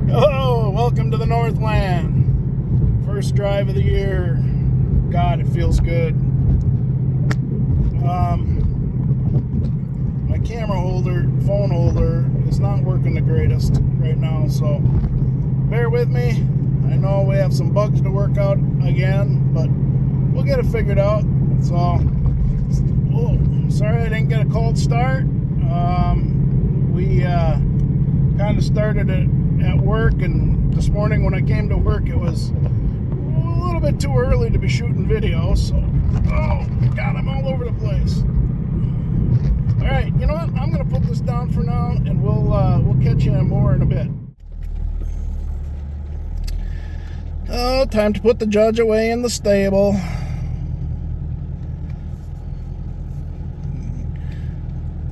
Hello, welcome to the Northland. First drive of the year. God, it feels good. My camera holder, phone holder, is not working the greatest right now, so bear with me. I know we have some bugs to work out again, but we'll get it figured out. So, sorry I didn't get a cold start. We kind of started it at work, and this morning when I came to work, it was a little bit too early to be shooting video. So, oh God, I'm all over the place. All right, you know what? I'm gonna put this down for now, and we'll catch you more in a bit. Oh, time to put the Judge away in the stable.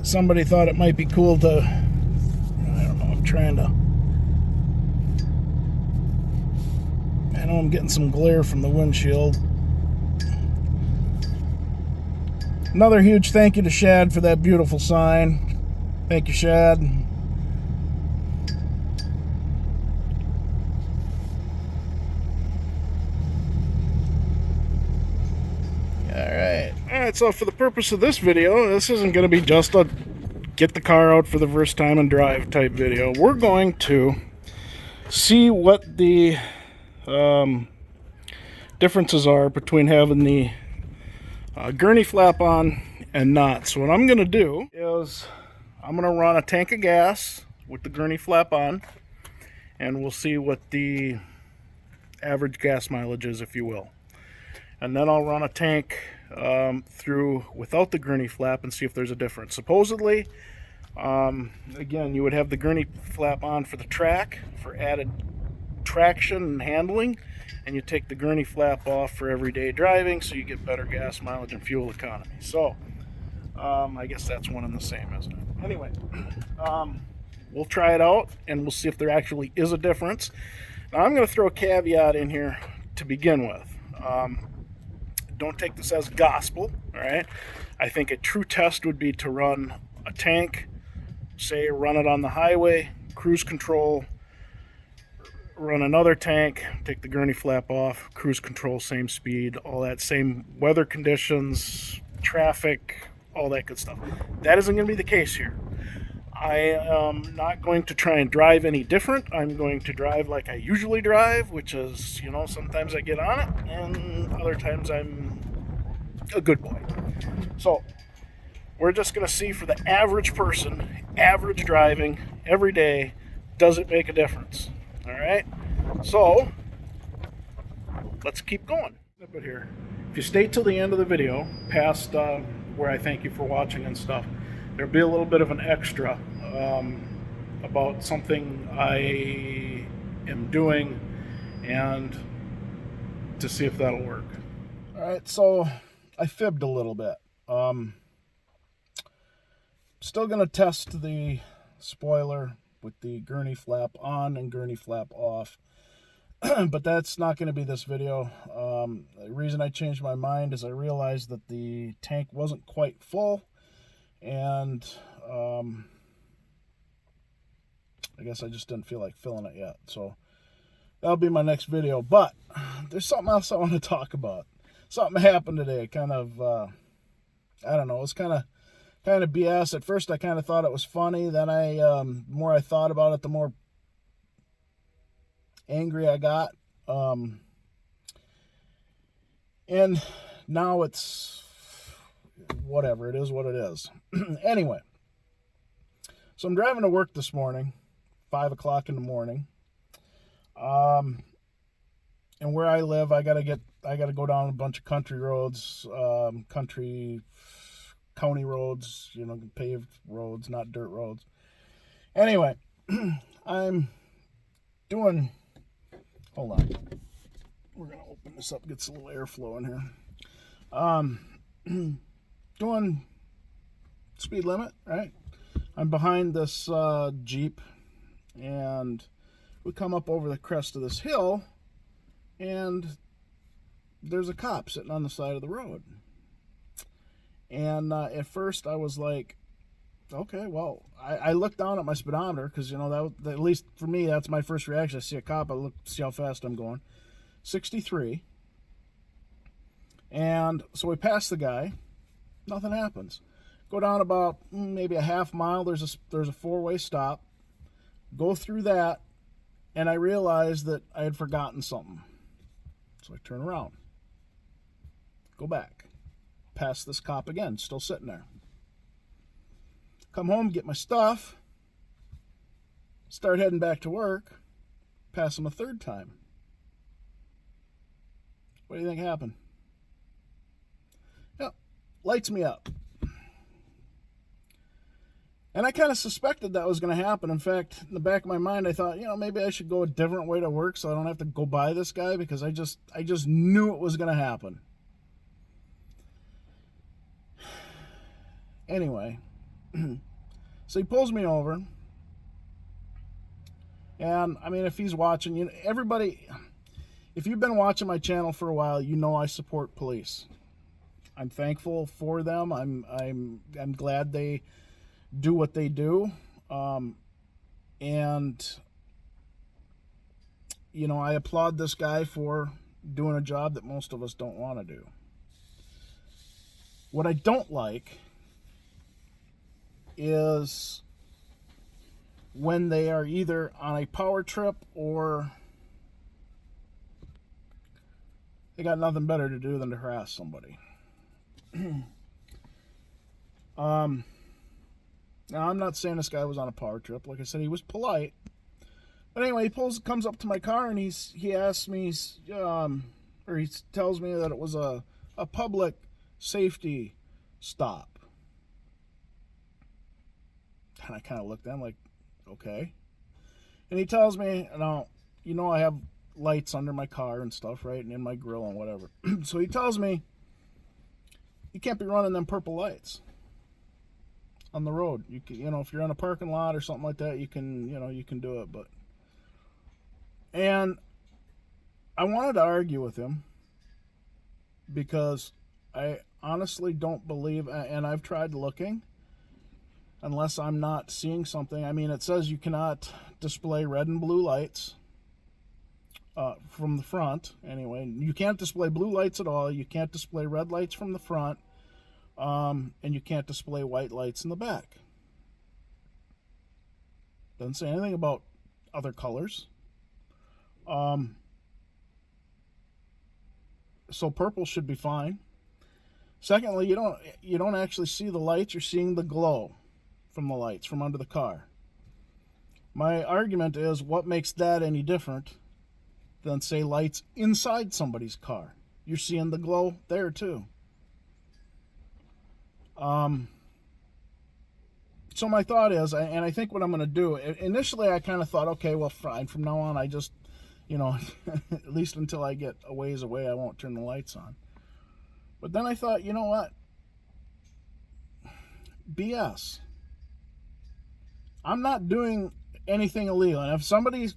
Somebody thought it might be cool to, I don't know, I'm trying to, I know I'm getting some glare from the windshield. Another huge thank you to Shad for that beautiful sign. Thank you, Shad. Alright, so for the purpose of this video, this isn't going to be just a get the car out for the first time and drive type video. We're going to see what the differences are between having the gurney flap on and not. So what I'm going to do is I'm going to run a tank of gas with the gurney flap on, and we'll see what the average gas mileage is, if you will. And then I'll run a tank through without the gurney flap and see if there's a difference. Supposedly, again, you would have the gurney flap on for the track, for added traction and handling, and you take the gurney flap off for everyday driving, so you get better gas mileage and fuel economy. So, I guess that's one and the same, isn't it? Anyway, we'll try it out, and we'll see if there actually is a difference. Now, I'm going to throw a caveat in here to begin with. Don't take this as gospel, all right? I think a true test would be to run a tank, say run it on the highway, cruise control, run another tank, take the gurney flap off, cruise control, same speed, all that, same weather conditions, traffic, all that good stuff. That isn't going to be the case here. I am not going to try and drive any different. I'm going to drive like I usually drive, which is, you know, sometimes I get on it, and other times I'm a good boy. So, we're just going to see for the average person, average driving, every day, does it make a difference? All right? So, let's keep going. Here. If you stay till the end of the video, past where I thank you for watching and stuff, there'll be a little bit of an extra about something I am doing, and to see if that'll work. All right, so I fibbed a little bit. Still going to test the spoiler with the gurney flap on and gurney flap off, but that's not going to be this video. The reason I changed my mind is I realized that the tank wasn't quite full, and I guess I just didn't feel like filling it yet. So that'll be my next video. But there's something else I want to talk about. Something happened today. Kind of, I don't know. It was kind of BS. At first, I kind of thought it was funny. Then the more I thought about it, the more angry I got. And now it's whatever. It is what it is. Anyway, so I'm driving to work this morning, 5 o'clock in the morning. And where I live, I gotta go down a bunch of country roads, county roads, you know, paved roads, not dirt roads. Anyway, I'm doing, hold on. We're gonna open this up, get some little airflow in here. Doing speed limit, right? I'm behind this Jeep, and we come up over the crest of this hill, and there's a cop sitting on the side of the road. And at first I was like, Okay, well, I looked down at my speedometer because, you know, that at least for me, that's my first reaction. I see a cop, I look, see how fast I'm going. 63. And so we pass the guy. Nothing happens. Go down about maybe a half mile. There's a four-way stop. Go through that, and I realized that I had forgotten something. So I turn around. Go back. Pass this cop again, still sitting there. Come home, get my stuff. Start heading back to work. Pass him a third time. What do you think happened? Yep, lights me up. And I kind of suspected that was going to happen. In fact, in the back of my mind, I thought, you know, maybe I should go a different way to work so I don't have to go by this guy, because I just knew it was going to happen. Anyway, so he pulls me over. And I mean, if he's watching, you know, everybody, if you've been watching my channel for a while, you know I support police. I'm thankful for them. I'm glad they do what they do. And you know, I applaud this guy for doing a job that most of us don't want to do. What I don't like is when they are either on a power trip or they got nothing better to do than to harass somebody. Now, I'm not saying this guy was on a power trip. Like I said, he was polite. But anyway, he comes up to my car, and he asks me, or he tells me that it was a public safety stop. And I kind of looked at him like, okay. And he tells me, now, you know, I have lights under my car and stuff, right? And in my grill and whatever. So he tells me, you can't be running them purple lights on the road. You know, if you're in a parking lot or something like that, you can do it. But, and I wanted to argue with him because I honestly don't believe, and I've tried looking, unless I'm not seeing something. I mean, it says you cannot display red and blue lights from the front. Anyway, you can't display blue lights at all. You can't display red lights from the front. And you can't display white lights in the back. Doesn't say anything about other colors. So purple should be fine. Secondly, you don't actually see the lights. You're seeing the glow from the lights from under the car. My argument is, what makes that any different than, say, lights inside somebody's car? You're seeing the glow there too. So my thought is, and I think what I'm going to do, initially I kind of thought, okay, well, fine, from now on I just, you know, at least until I get a ways away, I won't turn the lights on. But then I thought, you know what? BS. I'm not doing anything illegal. And if somebody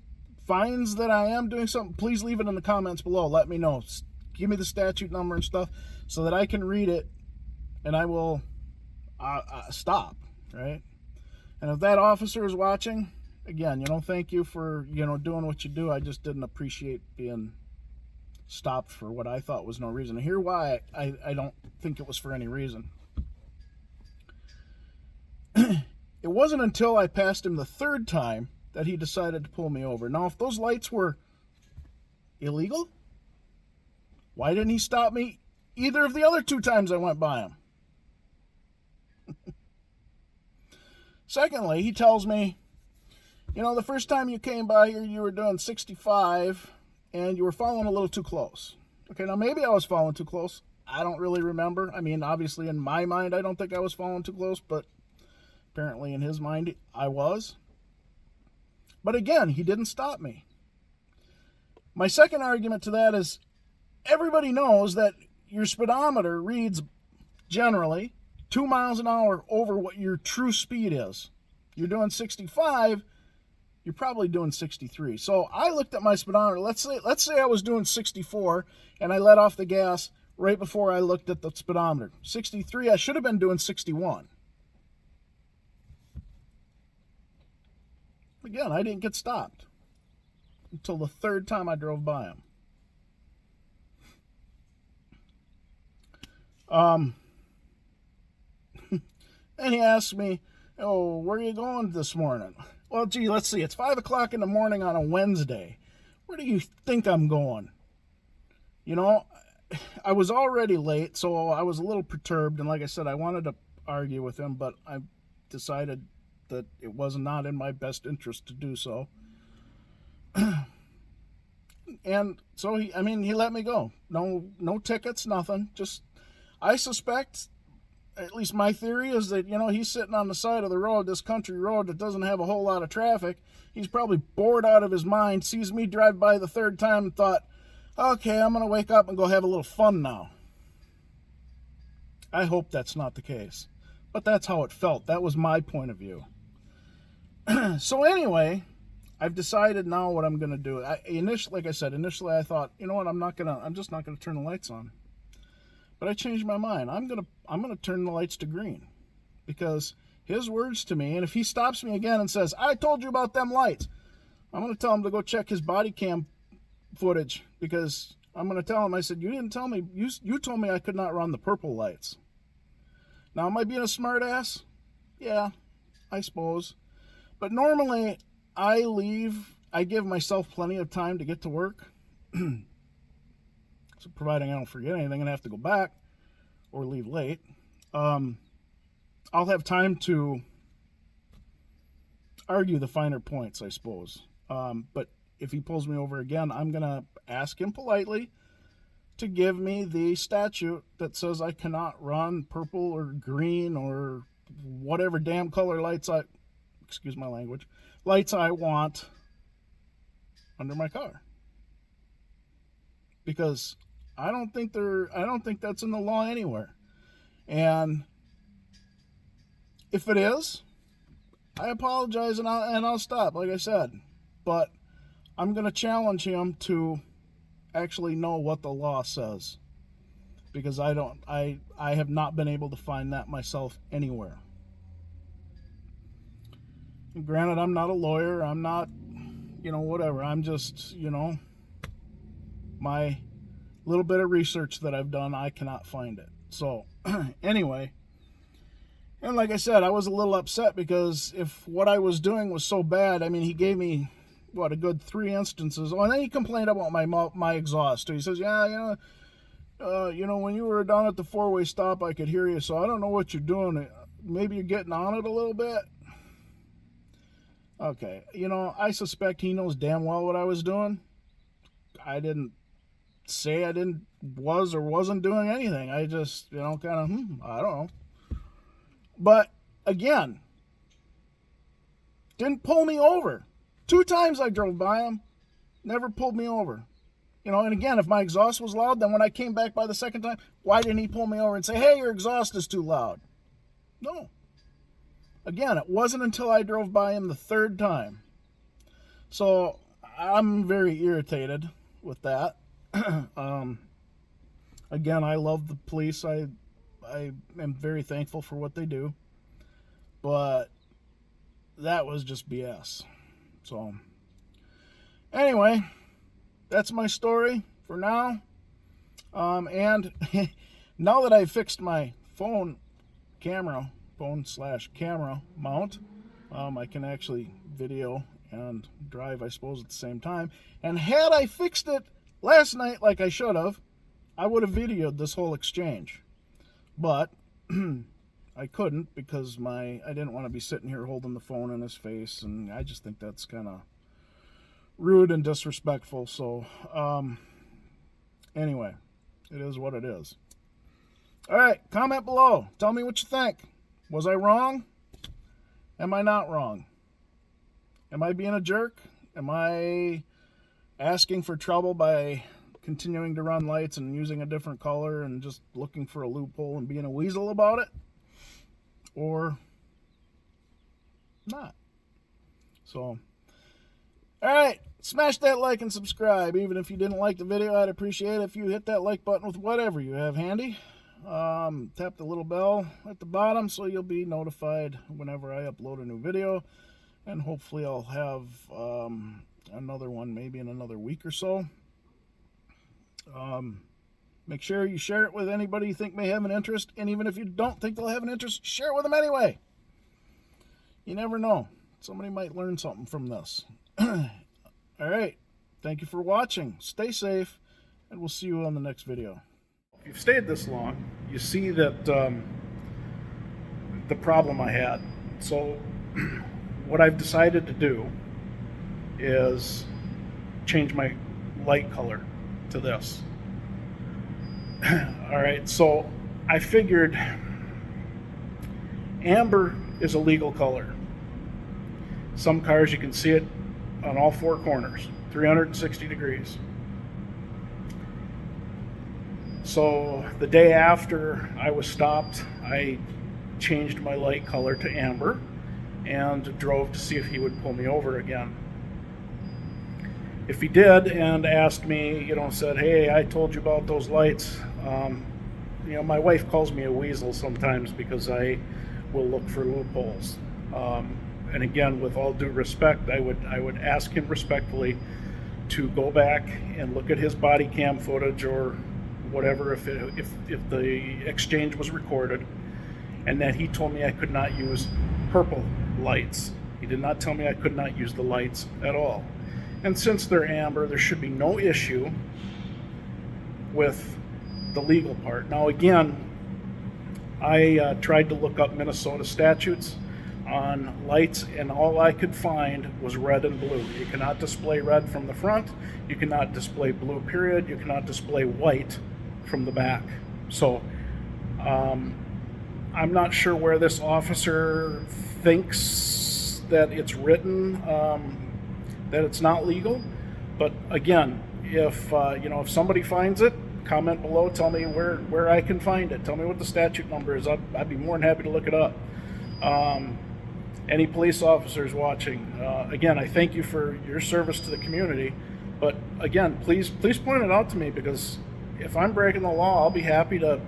finds that I am doing something, please leave it in the comments below. Let me know. Give me the statute number and stuff so that I can read it, and I will stop, right? And if that officer is watching, again, you know, thank you for, you know, doing what you do. I just didn't appreciate being stopped for what I thought was no reason. And here's why I don't think it was for any reason. It wasn't until I passed him the third time that he decided to pull me over. Now, if those lights were illegal, why didn't he stop me either of the other two times I went by him? Secondly, he tells me, you know, the first time you came by here, you were doing 65 and you were following a little too close. Okay, now maybe I was following too close. I don't really remember. I mean, obviously in my mind, I don't think I was following too close, but apparently in his mind, I was. But again, he didn't stop me. My second argument to that is, everybody knows that your speedometer reads generally 2 miles an hour over what your true speed is. You're doing 65, you're probably doing 63. So I looked at my speedometer. Let's say I was doing 64 and I let off the gas right before I looked at the speedometer. 63, I should have been doing 61. Again, I didn't get stopped until the third time I drove by him. And he asked me, oh, where are you going this morning? Well, gee, let's see. It's 5 o'clock in the morning on a Wednesday. Where do you think I'm going? You know, I was already late, so I was a little perturbed. And like I said, I wanted to argue with him, but I decided that it was not in my best interest to do so. And so he let me go. No tickets, nothing. Just, I suspect, at least my theory is that, he's sitting on the side of the road, this country road that doesn't have a whole lot of traffic. He's probably bored out of his mind, sees me drive by the third time and thought, okay, I'm going to wake up and go have a little fun now. I hope that's not the case. But that's how it felt. That was my point of view. So anyway, I've decided now what I'm going to do. Initially I thought, you know what, I'm just not going to turn the lights on. But I changed my mind. I'm gonna turn the lights to green, because his words to me, and if he stops me again and says, I told you about them lights, I'm gonna tell him to go check his body cam footage, because I'm gonna tell him, I said, you didn't tell me, you told me I could not run the purple lights. Now, am I being a smart ass? Yeah, I suppose. But normally I give myself plenty of time to get to work. So providing I don't forget anything and have to go back or leave late, I'll have time to argue the finer points, I suppose. But if he pulls me over again, I'm going to ask him politely to give me the statute that says I cannot run purple or green or whatever damn color lights excuse my language, lights I want under my car. Because I don't think that's in the law anywhere. And if it is, I apologize and I'll stop, like I said. But I'm going to challenge him to actually know what the law says, because I have not been able to find that myself anywhere. And granted, I'm not a lawyer. I'm not, whatever. I'm just, my little bit of research that I've done, I cannot find it. So anyway, and like I said, I was a little upset, because if what I was doing was so bad, he gave me a good 3 instances. Oh, and then he complained about my exhaust. He says, yeah, when you were down at the 4-way stop, I could hear you, so I don't know what you're doing. Maybe you're getting on it a little bit. Okay, I suspect he knows damn well what I was doing. I didn't say I was or wasn't doing anything. I just, kind of, I don't know. But again, didn't pull me over. 2 times I drove by him, never pulled me over. And again, if my exhaust was loud, then when I came back by the second time, why didn't he pull me over and say, hey, your exhaust is too loud? No. Again, it wasn't until I drove by him the 3rd time. So I'm very irritated with that. Again, I love the police. I am very thankful for what they do. But that was just BS. So anyway, that's my story for now. And now that I've fixed my phone/camera mount, I can actually video and drive, I suppose, at the same time. And had I fixed it last night like I should have, I would have videoed this whole exchange. But I couldn't, because I didn't want to be sitting here holding the phone in his face, and I just think that's kind of rude and disrespectful. So anyway, it is what it is. All right, comment below. Tell me what you think. Was I wrong? Am I not wrong? Am I being a jerk? Am I asking for trouble by continuing to run lights and using a different color and just looking for a loophole and being a weasel about it? Or not? So, all right, smash that like and subscribe. Even if you didn't like the video, I'd appreciate it if you hit that like button with whatever you have handy. Tap the little bell at the bottom so you'll be notified whenever I upload a new video. and hopefully I'll have another one maybe in another week or so. Make sure you share it with anybody you think may have an interest, and even if you don't think they'll have an interest, share it with them anyway. You never know. Somebody might learn something from this. All right. Thank you for watching. Stay safe, and we'll see you on the next video. If you've stayed this long, you see that the problem I had. So what I've decided to do is change my light color to this. All right, so I figured amber is a legal color. Some cars you can see it on all four corners, 360 degrees. So the day after I was stopped, I changed my light color to amber and drove to see if he would pull me over again. If he did and asked me, said, hey, I told you about those lights, my wife calls me a weasel sometimes because I will look for loopholes. And again, with all due respect, I would ask him respectfully to go back and look at his body cam footage or whatever, if the exchange was recorded, and that he told me I could not use purple lights. He did not tell me I could not use the lights at all. And since they're amber, there should be no issue with the legal part. Now again, I tried to look up Minnesota statutes on lights, and all I could find was red and blue. You cannot display red from the front, you cannot display blue period, you cannot display white from the back. So I'm not sure where this officer thinks that it's written that it's not legal, but again, if somebody finds it, comment below, tell me where I can find it, tell me what the statute number is. I'd be more than happy to look it up. Any police officers watching, again, I thank you for your service to the community, but again, please point it out to me, because if I'm breaking the law, I'll be happy to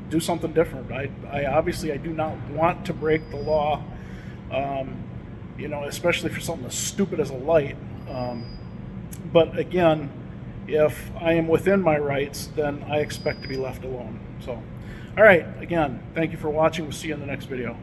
do something different. I obviously do not want to break the law, especially for something as stupid as a light. But again, if I am within my rights, then I expect to be left alone. So, all right, again, thank you for watching. We'll see you in the next video.